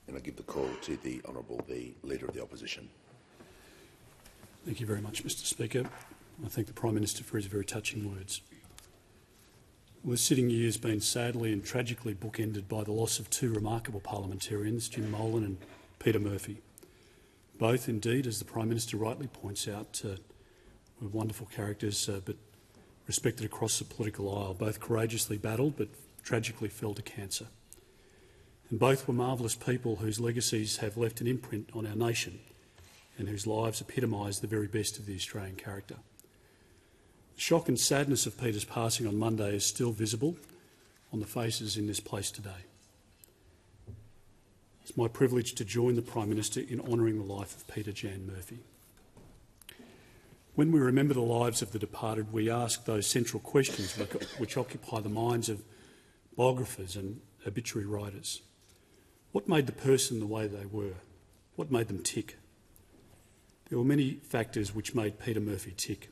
And I give the call to the Honourable the Leader of the Opposition. Thank you very much, Mr Speaker. I thank the Prime Minister for his very touching words. Well, the sitting year has been sadly and tragically bookended by the loss of two remarkable parliamentarians, Jim Molan and Peter Murphy. Both, indeed, as the Prime Minister rightly points out, were wonderful characters, but respected across the political aisle. Both courageously battled, but tragically fell to cancer. And both were marvellous people whose legacies have left an imprint on our nation and whose lives epitomise the very best of the Australian character. The shock and sadness of Peter's passing on Monday is still visible on the faces in this place today. It's my privilege to join the Prime Minister in honouring the life of Peter Jan Murphy. When we remember the lives of the departed, we ask those central questions which occupy the minds of biographers and obituary writers. What made the person the way they were? What made them tick? There were many factors which made Peter Murphy tick.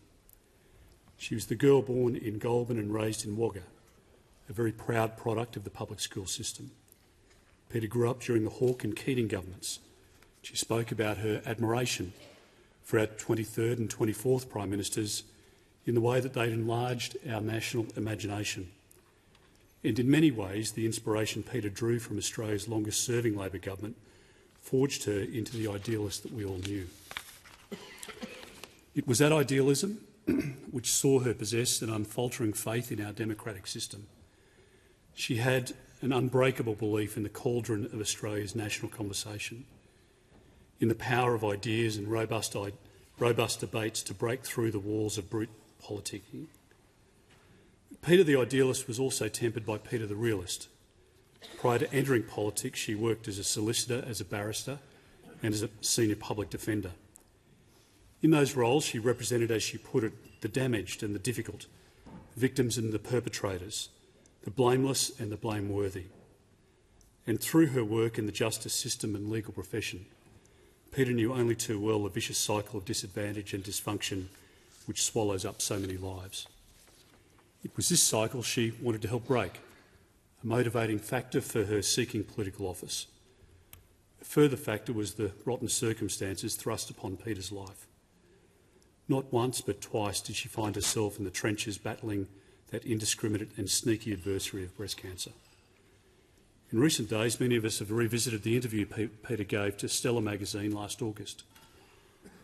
She was the girl born in Goulburn and raised in Wagga, a very proud product of the public school system. Peter grew up during the Hawke and Keating governments. She spoke about her admiration for our 23rd and 24th Prime Ministers in the way that they'd enlarged our national imagination. And in many ways, the inspiration Peter drew from Australia's longest-serving Labor government forged her into the idealist that we all knew. It was that idealism which saw her possess an unfaltering faith in our democratic system. She had an unbreakable belief in the cauldron of Australia's national conversation, in the power of ideas and robust debates to break through the walls of brute politicking. Peter the idealist was also tempered by Peter the realist. Prior to entering politics, she worked as a solicitor, as a barrister and as a senior public defender. In those roles, she represented, as she put it, the damaged and the difficult, victims and the perpetrators, the blameless and the blameworthy. And through her work in the justice system and legal profession, Peter knew only too well the vicious cycle of disadvantage and dysfunction which swallows up so many lives. It was this cycle she wanted to help break, a motivating factor for her seeking political office. A further factor was the rotten circumstances thrust upon Peter's life. Not once but twice did she find herself in the trenches battling that indiscriminate and sneaky adversary of breast cancer. In recent days, many of us have revisited the interview Peter gave to Stella magazine last August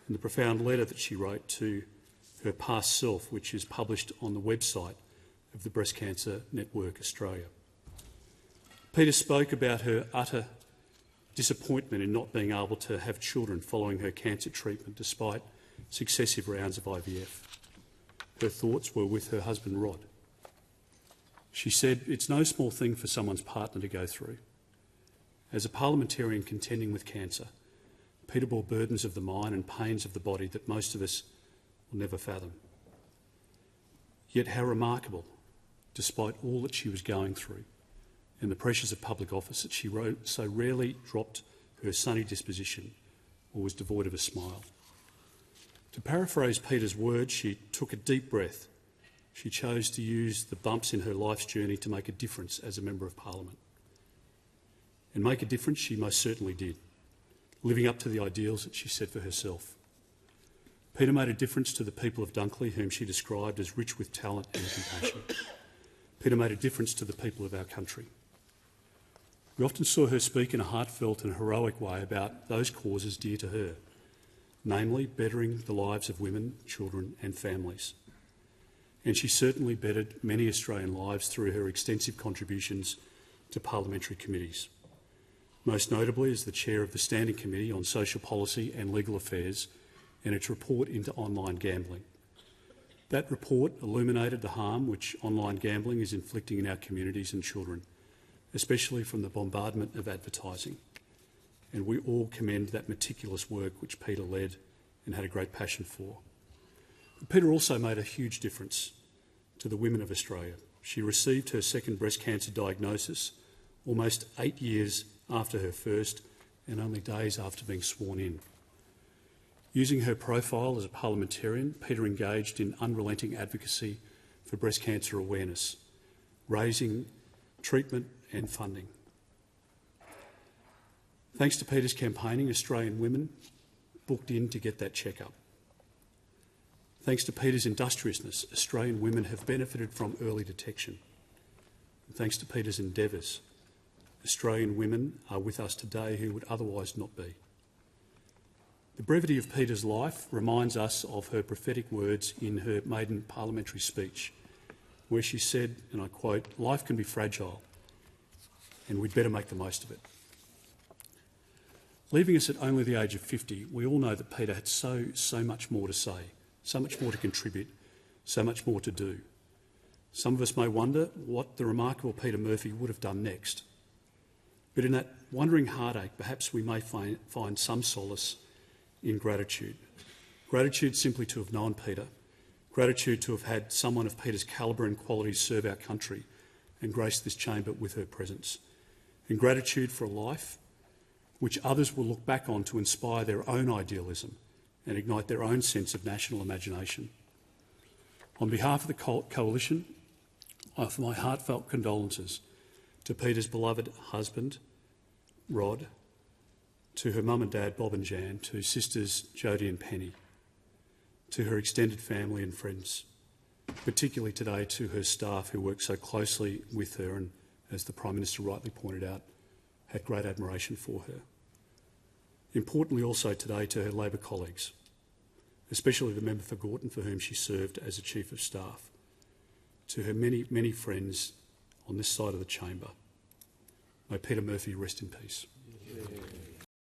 and the profound letter that she wrote to her past self, which is published on the website of the Breast Cancer Network Australia. Peter spoke about her utter disappointment in not being able to have children following her cancer treatment despite successive rounds of IVF. Her thoughts were with her husband Rod. She said, "It's no small thing for someone's partner to go through. As a parliamentarian contending with cancer, Peter bore burdens of the mind and pains of the body that most of us will never fathom. Yet how remarkable, despite all that she was going through and the pressures of public office, that she so rarely dropped her sunny disposition or was devoid of a smile. To paraphrase Peter's words, she took a deep breath. She chose to use the bumps in her life's journey to make a difference as a Member of Parliament. And make a difference she most certainly did, living up to the ideals that she set for herself. Peter made a difference to the people of Dunkley, whom she described as rich with talent and compassion. Peter made a difference to the people of our country. We often saw her speak in a heartfelt and heroic way about those causes dear to her, namely bettering the lives of women, children and families. And she certainly bettered many Australian lives through her extensive contributions to parliamentary committees, most notably as the chair of the Standing Committee on Social Policy and Legal Affairs and its report into online gambling. That report illuminated the harm which online gambling is inflicting in our communities and children, especially from the bombardment of advertising. And we all commend that meticulous work which Peter led and had a great passion for. But Peter also made a huge difference to the women of Australia. She received her second breast cancer diagnosis almost 8 years after her first and only days after being sworn in. Using her profile as a parliamentarian, Peter engaged in unrelenting advocacy for breast cancer awareness, raising treatment and funding. Thanks to Peta's campaigning, Australian women booked in to get that checkup. Thanks to Peta's industriousness, Australian women have benefited from early detection. And thanks to Peta's endeavours, Australian women are with us today who would otherwise not be. The brevity of Peta's life reminds us of her prophetic words in her maiden parliamentary speech, where she said, and I quote, "Life can be fragile, and we'd better make the most of it." Leaving us at only the age of 50, we all know that Peta had so much more to say, so much more to contribute, so much more to do. Some of us may wonder what the remarkable Peta Murphy would have done next. But in that wondering heartache, perhaps we may find some solace in gratitude. Gratitude simply to have known Peta, gratitude to have had someone of Peta's calibre and qualities serve our country and grace this chamber with her presence, and gratitude for a life which others will look back on to inspire their own idealism and ignite their own sense of national imagination. On behalf of the Coalition, I offer my heartfelt condolences to Peta's beloved husband, Rod, to her mum and dad, Bob and Jan, to sisters Jodie and Penny, to her extended family and friends, particularly today to her staff who worked so closely with her and, as the Prime Minister rightly pointed out, had great admiration for her. Importantly also today to her Labor colleagues, especially the member for Gorton for whom she served as a Chief of Staff, to her many, many friends on this side of the chamber. May Peta Murphy rest in peace. Yeah.